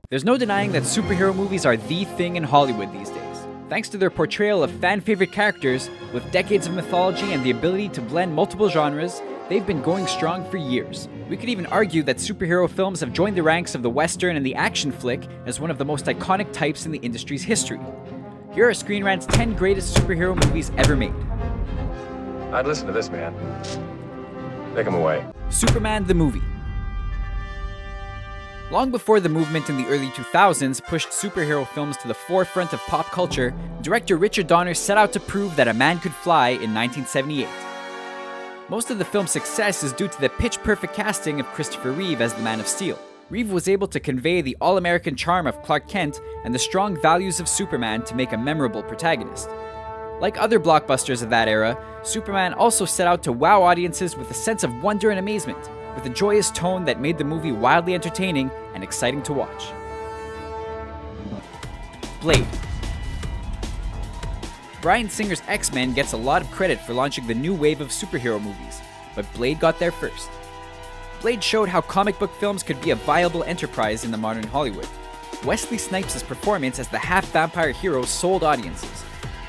There's no denying that superhero movies are the thing in Hollywood these days. Thanks to their portrayal of fan-favorite characters, with decades of mythology and the ability to blend multiple genres, they've been going strong for years. We could even argue that superhero films have joined the ranks of the Western and the action flick as one of the most iconic types in the industry's history. Here are Screen Rant's 10 greatest superhero movies ever made. I'd listen to this, man. Take him away. Superman the movie. Long before the movement in the early 2000s pushed superhero films to the forefront of pop culture, director Richard Donner set out to prove that a man could fly in 1978. Most of the film's success is due to the pitch-perfect casting of Christopher Reeve as the Man of Steel. Reeve was able to convey the all-American charm of Clark Kent and the strong values of Superman to make a memorable protagonist. Like other blockbusters of that era, Superman also set out to wow audiences with a sense of wonder and amazement, with a joyous tone that made the movie wildly entertaining and exciting to watch. Blade. Bryan Singer's X-Men gets a lot of credit for launching the new wave of superhero movies, but Blade got there first. Blade showed how comic book films could be a viable enterprise in the modern Hollywood. Wesley Snipes' performance as the half-vampire hero sold audiences.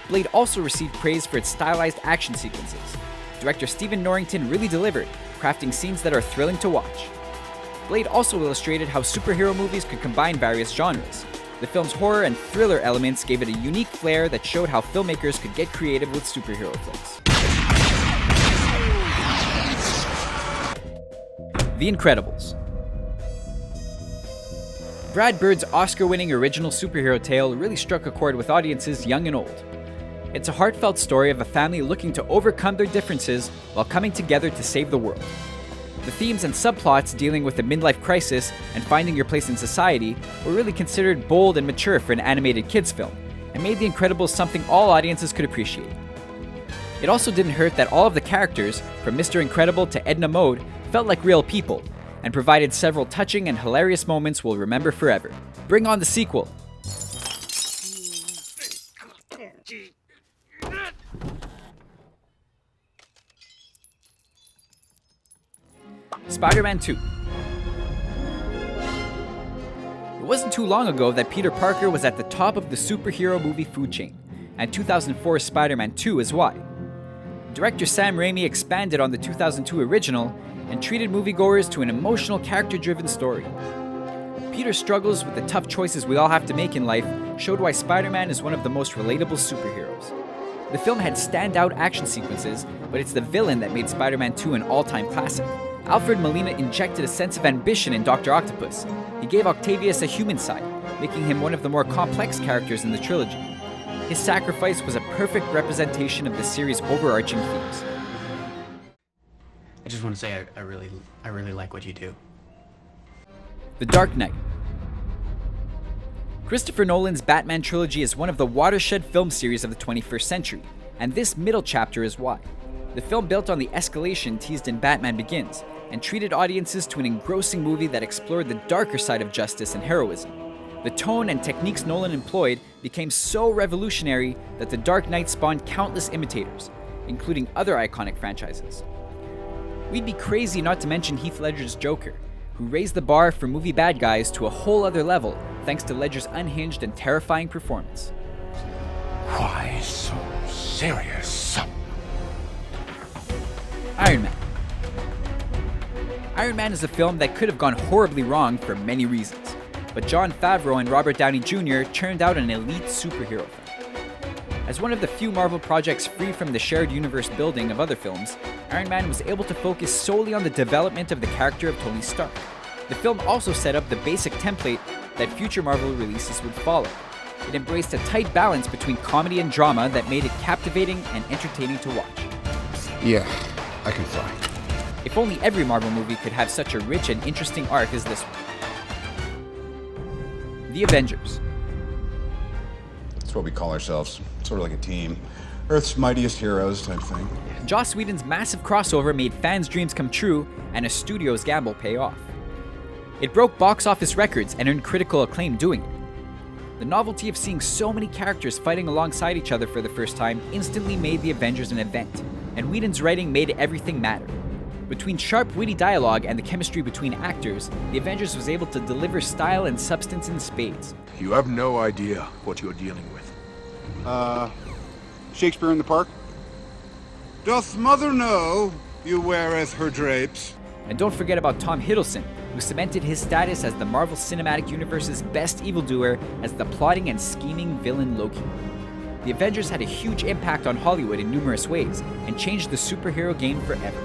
Blade also received praise for its stylized action sequences. Director Stephen Norrington really delivered, crafting scenes that are thrilling to watch. Blade also illustrated how superhero movies could combine various genres. The film's horror and thriller elements gave it a unique flair that showed how filmmakers could get creative with superhero flicks. The Incredibles. Brad Bird's Oscar-winning original superhero tale really struck a chord with audiences young and old. It's a heartfelt story of a family looking to overcome their differences while coming together to save the world. The themes and subplots dealing with the midlife crisis and finding your place in society were really considered bold and mature for an animated kids film, and made The Incredibles something all audiences could appreciate. It also didn't hurt that all of the characters, from Mr. Incredible to Edna Mode, felt like real people, and provided several touching and hilarious moments we'll remember forever. Bring on the sequel! Spider-Man 2. It wasn't too long ago that Peter Parker was at the top of the superhero movie food chain, and 2004's Spider-Man 2 is why. Director Sam Raimi expanded on the 2002 original and treated moviegoers to an emotional, character-driven story. Peter's struggles with the tough choices we all have to make in life showed why Spider-Man is one of the most relatable superheroes. The film had standout action sequences, but it's the villain that made Spider-Man 2 an all-time classic. Alfred Molina injected a sense of ambition in Dr. Octopus. He gave Octavius a human side, making him one of the more complex characters in the trilogy. His sacrifice was a perfect representation of the series' overarching themes. I just want to say I really like what you do. The Dark Knight. Christopher Nolan's Batman trilogy is one of the watershed film series of the 21st century, and this middle chapter is why. The film built on the escalation teased in Batman Begins, and treated audiences to an engrossing movie that explored the darker side of justice and heroism. The tone and techniques Nolan employed became so revolutionary that The Dark Knight spawned countless imitators, including other iconic franchises. We'd be crazy not to mention Heath Ledger's Joker, who raised the bar for movie bad guys to a whole other level thanks to Ledger's unhinged and terrifying performance. Why so serious? Iron Man. Iron Man is a film that could have gone horribly wrong for many reasons, but Jon Favreau and Robert Downey Jr. churned out an elite superhero film. As one of the few Marvel projects free from the shared universe building of other films, Iron Man was able to focus solely on the development of the character of Tony Stark. The film also set up the basic template that future Marvel releases would follow. It embraced a tight balance between comedy and drama that made it captivating and entertaining to watch. Yeah, I can fly. If only every Marvel movie could have such a rich and interesting arc as this one. The Avengers. That's what we call ourselves, sort of like a team. Earth's mightiest heroes type thing. Joss Whedon's massive crossover made fans' dreams come true and a studio's gamble pay off. It broke box office records and earned critical acclaim doing it. The novelty of seeing so many characters fighting alongside each other for the first time instantly made the Avengers an event, and Whedon's writing made everything matter. Between sharp, witty dialogue and the chemistry between actors, the Avengers was able to deliver style and substance in spades. You have no idea what you're dealing with. Shakespeare in the Park? Doth mother know you weareth her drapes? And don't forget about Tom Hiddleston, who cemented his status as the Marvel Cinematic Universe's best evildoer as the plotting and scheming villain Loki. The Avengers had a huge impact on Hollywood in numerous ways and changed the superhero game forever.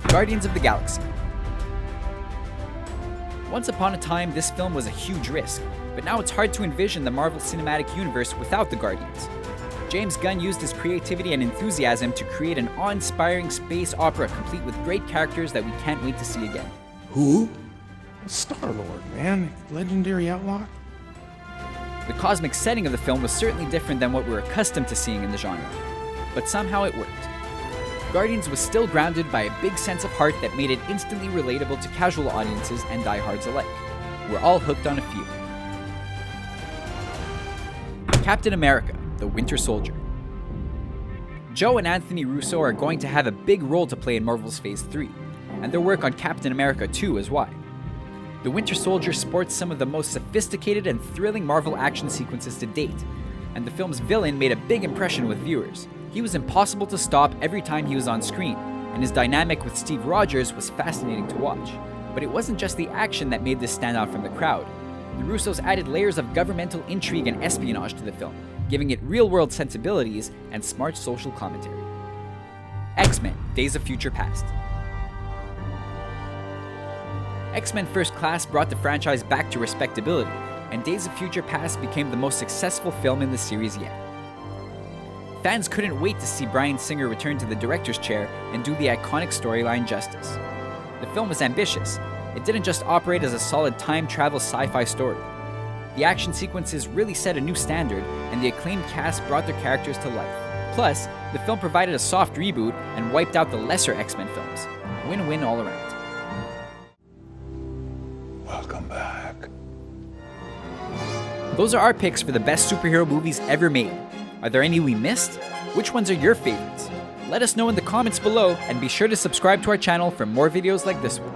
Guardians of the Galaxy. Once upon a time, this film was a huge risk, but now it's hard to envision the Marvel Cinematic Universe without the Guardians. James Gunn used his creativity and enthusiasm to create an awe-inspiring space opera complete with great characters that we can't wait to see again. Who? Star-Lord, man. Legendary outlaw. The cosmic setting of the film was certainly different than what we're accustomed to seeing in the genre, but somehow it worked. Guardians was still grounded by a big sense of heart that made it instantly relatable to casual audiences and diehards alike. We're all hooked on a few. Captain America, the Winter Soldier. Joe and Anthony Russo are going to have a big role to play in Marvel's Phase 3, and their work on Captain America 2 is why. The Winter Soldier sports some of the most sophisticated and thrilling Marvel action sequences to date, and the film's villain made a big impression with viewers. He was impossible to stop every time he was on screen, and his dynamic with Steve Rogers was fascinating to watch. But it wasn't just the action that made this stand out from the crowd. The Russos added layers of governmental intrigue and espionage to the film, giving it real-world sensibilities and smart social commentary. X-Men: Days of Future Past. X-Men First Class brought the franchise back to respectability, and Days of Future Past became the most successful film in the series yet. Fans couldn't wait to see Bryan Singer return to the director's chair and do the iconic storyline justice. The film was ambitious. It didn't just operate as a solid time travel sci-fi story. The action sequences really set a new standard, and the acclaimed cast brought their characters to life. Plus, the film provided a soft reboot and wiped out the lesser X-Men films. Win-win all around. Welcome back. Those are our picks for the best superhero movies ever made. Are there any we missed? Which ones are your favorites? Let us know in the comments below, and be sure to subscribe to our channel for more videos like this one.